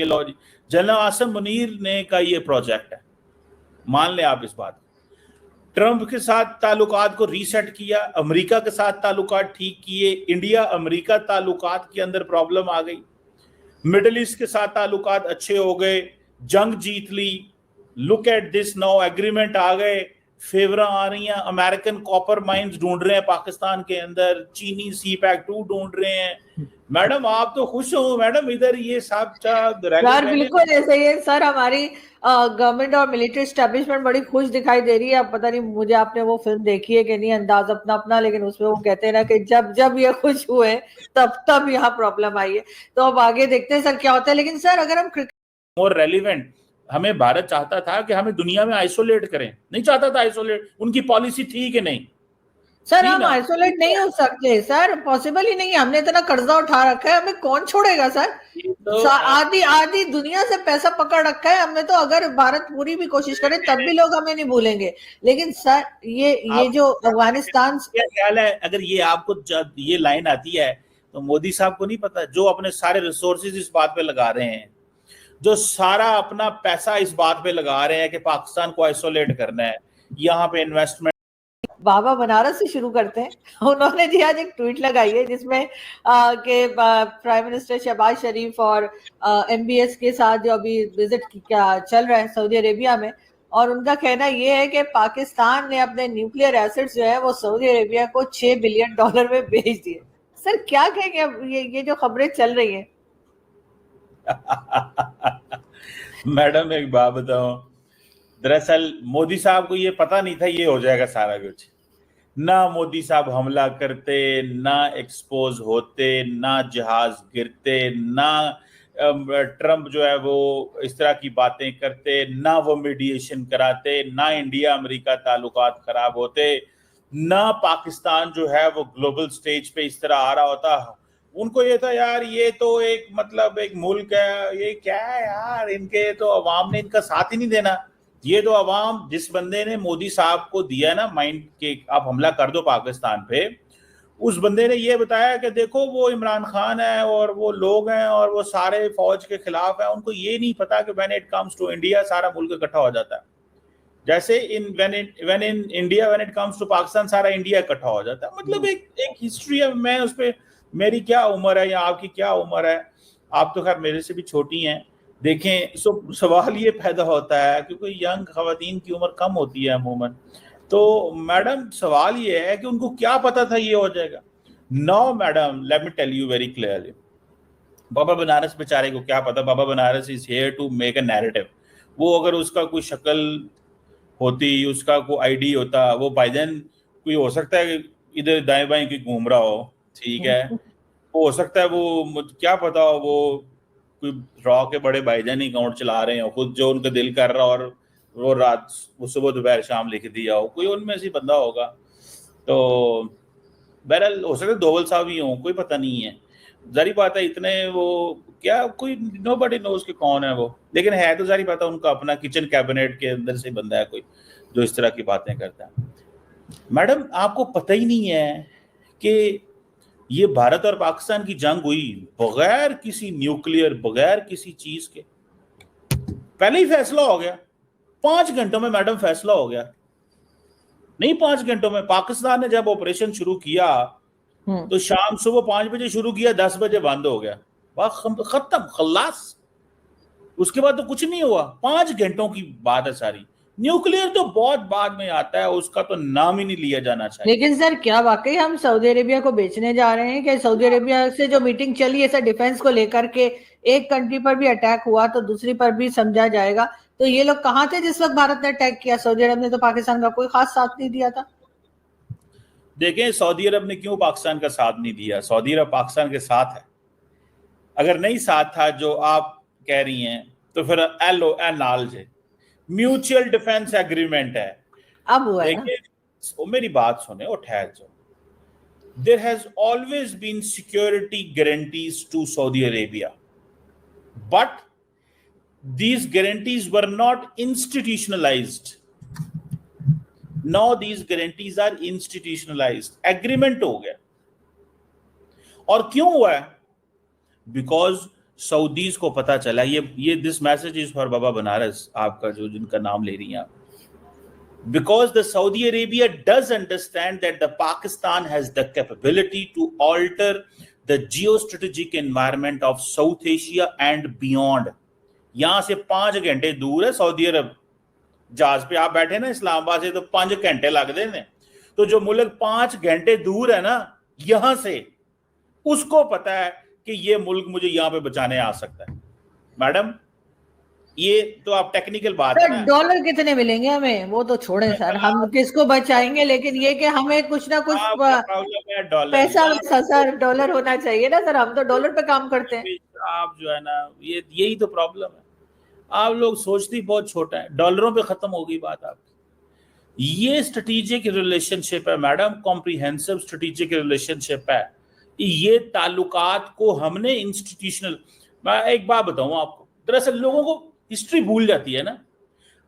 Law जी, general Asim Munir ने का ये प्रोजेक्ट है, मान लें आप इस बात। ट्रंप के साथ ताल्लुकात को रीसेट किया, अमेरिका के साथ ताल्लुकात ठीक किए, इंडिया अमेरिका ताल्लुकात के अंदर प्रॉब्लम आ गई, मिडिल ईस्ट के साथ ताल्लुकात अच्छे हो गए, जंग जीत ली, look at this now, agreement आ गए, फेवर आ रही हैं, अमेरिकन कॉपर माइंस ढूंढ रहे हैं पाकिस्तान के अंदर, चीनी सी पैक 2 ढूंढ रहे हैं। मैडम आप तो खुश हो मैडम, इधर ये सब यार बिल्कुल ऐसे ही है सर, हमारी गवर्नमेंट और मिलिट्री स्टैब्लिशमेंट बड़ी खुश दिखाई दे रही है। अब पता नहीं मुझे आपने वो फिल्म देखी है कि नहीं, अंदाज अपना अपना, लेकिन उसमें वो कहते हैं ना कि जब जब ये खुश हुए तब तब यहाँ प्रॉब्लम आई है। तो अब आगे देखते हैं सर क्या होता है। लेकिन सर अगर हम मोर रेलिवेंट, हमें भारत चाहता था कि हमें दुनिया में आइसोलेट करें, नहीं चाहता था आइसोलेट, उनकी पॉलिसी थी कि नहीं? सर हम आइसोलेट नहीं हो सकते सर, पॉसिबल ही नहीं है। हमने इतना कर्जा उठा रखा है, हमें कौन छोड़ेगा सर? तो आधी आधी दुनिया से पैसा पकड़ रखा है हमने, तो अगर भारत पूरी भी कोशिश करे तब भी लोग हमें नहीं भूलेंगे। लेकिन सर ये जो अफगानिस्तान, क्या ख्याल है, अगर ये आपको ये लाइन आती है तो मोदी साहब को नहीं पता, जो अपने सारे रिसोर्सेज इस बात पे लगा रहे हैं, जो सारा अपना पैसा इस बात पे लगा रहे हैं कि पाकिस्तान को आइसोलेट करना है, यहाँ पे इन्वेस्टमेंट। बाबा बनारस से शुरू करते हैं। उन्होंने जी आज एक ट्वीट लगाई है जिसमें के प्राइम मिनिस्टर शहबाज शरीफ और MBS के साथ जो अभी विजिट क्या चल रहा है सऊदी अरेबिया में, और उनका कहना ये है कि पाकिस्तान ने अपने न्यूक्लियर एसेट्स जो है वो सऊदी अरेबिया को $6 बिलियन में बेच दिए। सर क्या कहेंगे अब ये जो खबरें चल रही हैं? मैडम एक बात बताओ, दरअसल मोदी साहब को ये पता नहीं था ये हो जाएगा सारा कुछ। ना मोदी साहब हमला करते, ना एक्सपोज होते, ना जहाज गिरते, ना ट्रंप जो है वो इस तरह की बातें करते, ना वो मीडिएशन कराते, ना इंडिया अमेरिका ताल्लुकात खराब होते, ना पाकिस्तान जो है वो ग्लोबल स्टेज पे इस तरह आ रहा होता। उनको ये था यार ये तो एक मतलब एक मुल्क है, ये क्या है यार, इनके तो अवाम ने इनका साथ ही नहीं देना। ये तो अवाम जिस बंदे ने मोदी साहब को दिया ना माइंड के आप हमला कर दो पाकिस्तान पे, उस बंदे ने ये बताया कि देखो वो इमरान खान है और वो लोग हैं और वो सारे फौज के खिलाफ है। उनको ये नहीं पता कि when it comes to India सारा मुल्क इकट्ठा हो जाता है, जैसे when it comes to Pakistan सारा इंडिया इकट्ठा हो जाता है। मतलब एक हिस्ट्री है। मैं उस पर, मेरी क्या उम्र है या आपकी क्या उम्र है, आप तो खैर मेरे से भी छोटी हैं, देखें सवाल ये पैदा होता है क्योंकि यंग खवातीन की उम्र कम होती है अमूमन। तो मैडम सवाल ये है कि उनको क्या पता था ये हो जाएगा। No madam, let me tell you very clearly, Baba Banaras बेचारे को क्या पता, Baba Banaras is here to make a narrative. वो अगर उसका कोई शक्ल होती, उसका कोई आईडी होता, वो बाइडेन कोई हो सकता है इधर दाएं बाएं की घूम रहा हो, ठीक है, वो हो सकता है वो क्या पता हो वो कोई रॉ के बड़े भाईजान ही अकाउंट चला रहे हो खुद, जो उनका दिल कर रहा और वो रात वो सुबह दोपहर शाम लिख दिया हो, कोई उनमें से बंदा होगा। तो बहरहाल हो सकता है दोवल साहब ही हो, कोई पता नहीं है। जारी बात है इतने वो क्या कोई नोबडी नोज के कौन है वो, लेकिन है तो जारी बात है उनका अपना किचन कैबिनेट के अंदर से बंदा है कोई जो इस तरह की बातें करता है। मैडम आपको पता ही नहीं है कि ये भारत और पाकिस्तान की जंग हुई बगैर किसी न्यूक्लियर, बगैर किसी चीज के, पहले ही फैसला हो गया 5 घंटों में। मैडम फैसला हो गया नहीं 5 घंटों में। पाकिस्तान ने जब ऑपरेशन शुरू किया तो शाम सुबह 5 बजे शुरू किया, 10 बजे बंद हो गया, खत्म खल्लास। उसके बाद तो कुछ नहीं हुआ, 5 घंटों की बात है सारी। न्यूक्लियर तो बहुत बाद में आता है, उसका तो नाम ही नहीं लिया जाना चाहिए। लेकिन सर क्या वाकई हम सऊदी अरेबिया को बेचने जा रहे हैं? कि सऊदी अरेबिया से जो मीटिंग चली है सर डिफेंस को लेकर के, एक कंट्री पर भी अटैक हुआ तो दूसरी पर भी समझा जाएगा, तो ये लोग कहाँ थे जिस वक्त भारत ने अटैक किया? सऊदी अरब ने तो पाकिस्तान का कोई खास साथ नहीं दिया था। देखें सऊदी अरब ने क्यों पाकिस्तान का साथ नहीं दिया, सऊदी अरब पाकिस्तान के साथ है। अगर नहीं साथ था जो आप कह रही हैं तो फिर एल म्यूचुअल डिफेंस एग्रीमेंट है। अब हुआ है ना? देखिए मेरी बात सुने और ठहर जाओ। There has always been security guarantees to Saudi Arabia, but these guarantees were not institutionalized. Now these guarantees are institutionalized. Agreement हो गया। और क्यों हुआ है? Because सऊदीज को पता चला, ये दिस मैसेज इज फॉर बाबा बनारस, आपका जो जिनका नाम ले रही हैं आप, because the Saudi Arabia does understand that the Pakistan has the capability to alter the geostrategic environment of South Asia and beyond. यहां से 5 घंटे दूर है सऊदी अरब, जहाज पे आप बैठे ना इस्लामाबाद से तो 5 घंटे लगते हैं, तो जो मुल्क 5 घंटे दूर है ना यहां से, उसको पता है कि ये मुल्क मुझे यहां पे बचाने आ सकता है। मैडम ये तो आप टेक्निकल बात है ना। डॉलर कितने मिलेंगे हमें वो तो छोड़ें सर, हम किसको बचाएंगे, लेकिन ये कि हमें कुछ ना कुछ पैसा सर डॉलर होना चाहिए ना सर, हम तो डॉलर पे काम करते हैं। आप जो है ना यही तो प्रॉब्लम है, आप लोग सोचती बहुत छोटा है, डॉलरों पे खत्म होगी बात आपकी। ये स्ट्रेटेजिक रिलेशनशिप है मैडम, कॉम्प्रिहेंसिव स्ट्रेटेजिक रिलेशनशिप है। ये ताल्लुकात को हमने इंस्टीट्यूशनल, मैं एक बात बताऊं आपको, दरअसल लोगों को हिस्ट्री भूल जाती है ना।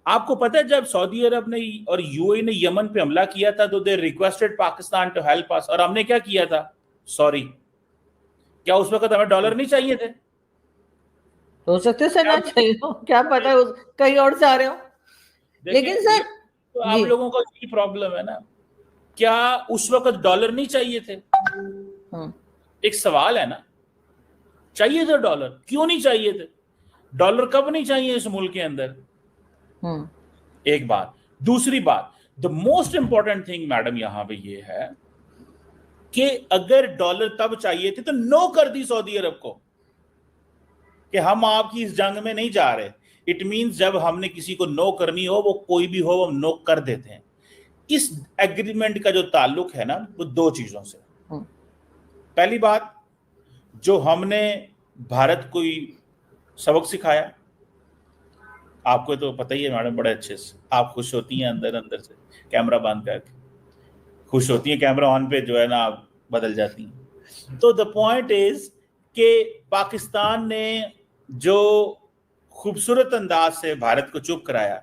आपको पता है जब सऊदी अरब ने और यूएई ने यमन पे हमला किया था तो they requested Pakistan to help us, और हमने क्या किया था, सॉरी, क्या उस वक्त हमें डॉलर नहीं चाहिए थे? हो सकते सर ना चाहिए हो, क्या पता है कहीं और से आ रहे हो। लेकिन सर तो आप लोगों को ये प्रॉब्लम है ना, क्या उस वक्त डॉलर नहीं चाहिए थे? एक सवाल है ना, चाहिए थे डॉलर, क्यों नहीं चाहिए थे? डॉलर कब नहीं चाहिए इस मुल्क के अंदर? एक बात। दूसरी बात, the most important thing madam यहां पे ये है कि अगर डॉलर तब चाहिए थे तो नो कर दी सऊदी अरब को कि हम आपकी इस जंग में नहीं जा रहे। इट मींस जब हमने किसी को नो करनी हो, वो कोई भी हो, हम नो कर देते हैं। इस एग्रीमेंट का जो ताल्लुक है ना वो 2 चीजों से। पहली बात, जो हमने भारत को सबक सिखाया, आपको तो पता ही है मैडम बड़े अच्छे से, आप खुश होती हैं अंदर अंदर से, कैमरा बंद करके खुश होती हैं, कैमरा ऑन पे जो है ना आप बदल जाती हैं। तो द पॉइंट इज कि पाकिस्तान ने जो खूबसूरत अंदाज से भारत को चुप कराया,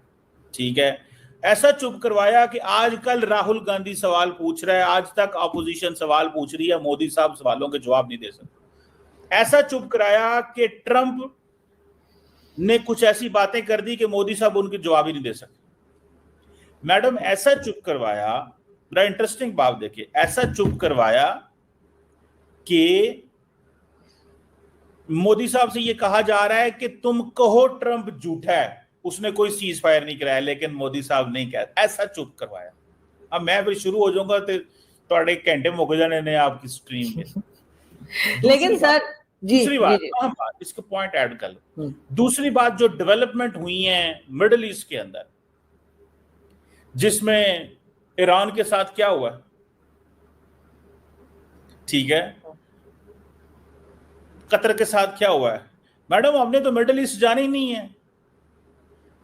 ठीक है, ऐसा चुप करवाया कि आजकल राहुल गांधी सवाल पूछ रहा है, आज तक ऑपोजिशन सवाल पूछ रही है, मोदी साहब सवालों के जवाब नहीं दे सकते। ऐसा चुप कराया कि ट्रंप ने कुछ ऐसी बातें कर दी कि मोदी साहब उनके जवाब ही नहीं दे सकते। मैडम ऐसा चुप करवाया, बड़ा इंटरेस्टिंग बात देखिए, ऐसा चुप करवाया कि मोदी साहब से ये कहा जा रहा है कि तुम कहो ट्रंप झूठा है, उसने कोई सीज फायर नहीं कराया, लेकिन मोदी साहब नहीं कह, ऐसा चुप करवाया। अब मैं फिर शुरू हो जाऊंगा तो थोड़े घंटे मुक जाने ने आपकी स्ट्रीम में। लेकिन सर दूसरी बात, इसके पॉइंट ऐड कर लो। दूसरी बात, जो डेवलपमेंट हुई है मिडिल ईस्ट के अंदर, जिसमें ईरान के साथ क्या हुआ, ठीक है, कतर के साथ क्या हुआ है, मैडम हमने तो मिडिल ईस्ट जाना ही नहीं है।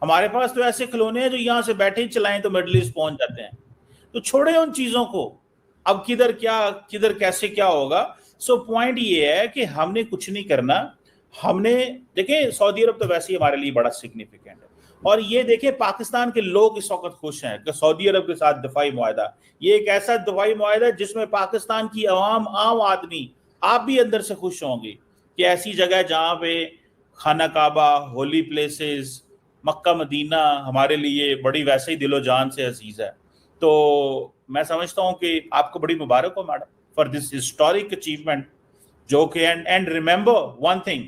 हमारे पास तो ऐसे खिलौने हैं जो यहां से बैठे ही चलाएं तो मिडिल ईस्ट पहुंच जाते हैं। तो छोड़े उन चीजों को, अब किधर कैसे क्या होगा। सो पॉइंट ये है कि हमने कुछ नहीं करना। हमने देखें, सऊदी अरब तो वैसे ही हमारे लिए बड़ा सिग्निफिकेंट है, और ये देखें पाकिस्तान के लोग इस वक्त खुश हैं कि सऊदी अरब के साथ दफाई मुआहदा, ये एक ऐसा दफाई मुआहदा जिसमें पाकिस्तान की आवाम, आम आदमी, आप भी अंदर से खुश होंगे कि ऐसी जगह जहां पे खाना काबा, होली प्लेसेस, मक्का मदीना हमारे लिए बड़ी वैसे ही दिलो जान से अजीज है। तो मैं समझता हूं कि आपको बड़ी मुबारक हो madam for this historic achievement, जो कि एंड रिमेंबर वन थिंग,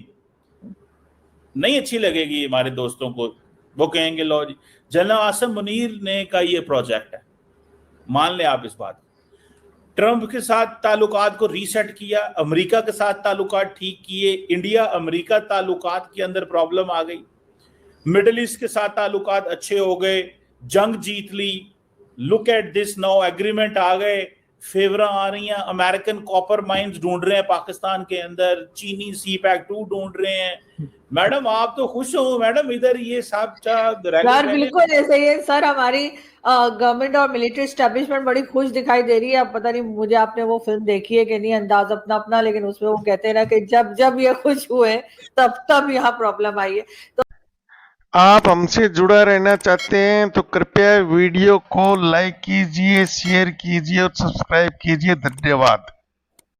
नहीं अच्छी लगेगी हमारे दोस्तों को, वो कहेंगे लो जी जनरल आसिम मुनीर ने का ये प्रोजेक्ट है, मान ले आप इस बात। ट्रंप के साथ ताल्लुकात को रीसेट किया, अमेरिका के साथ ताल्लुकात ठीक किए, इंडिया अमेरिका ताल्लुकात के अंदर प्रॉब्लम आ गई, मिडिल ईस्ट के साथ ताल्लुकात अच्छे हो गए, जंग जीत ली, look at this now, agreement आ गए, फेवरा आ रही हैं, अमेरिकन कॉपर माइंस ढूंढ रहे हैं पाकिस्तान के अंदर, चीनी सी पैक 2 ढूंढ रहे हैं। मैडम आप तो खुश हो मैडम, इधर ये सब यार बिल्कुल ऐसे ही है सर, हमारी गवर्नमेंट और मिलिट्री एस्टेब्लिशमेंट बड़ी खुश दिखाई दे रही है। अब पता नहीं मुझे आपने वो फिल्म देखी है कि नहीं, अंदाज अपना अपना, लेकिन उसमें वो कहते हैं ना कि जब जब ये खुश हुए तब यहाँ प्रॉब्लम आई है। तो आप हमसे जुड़ा रहना चाहते हैं तो कृपया वीडियो को लाइक कीजिए, शेयर कीजिए और सब्सक्राइब कीजिए। धन्यवाद।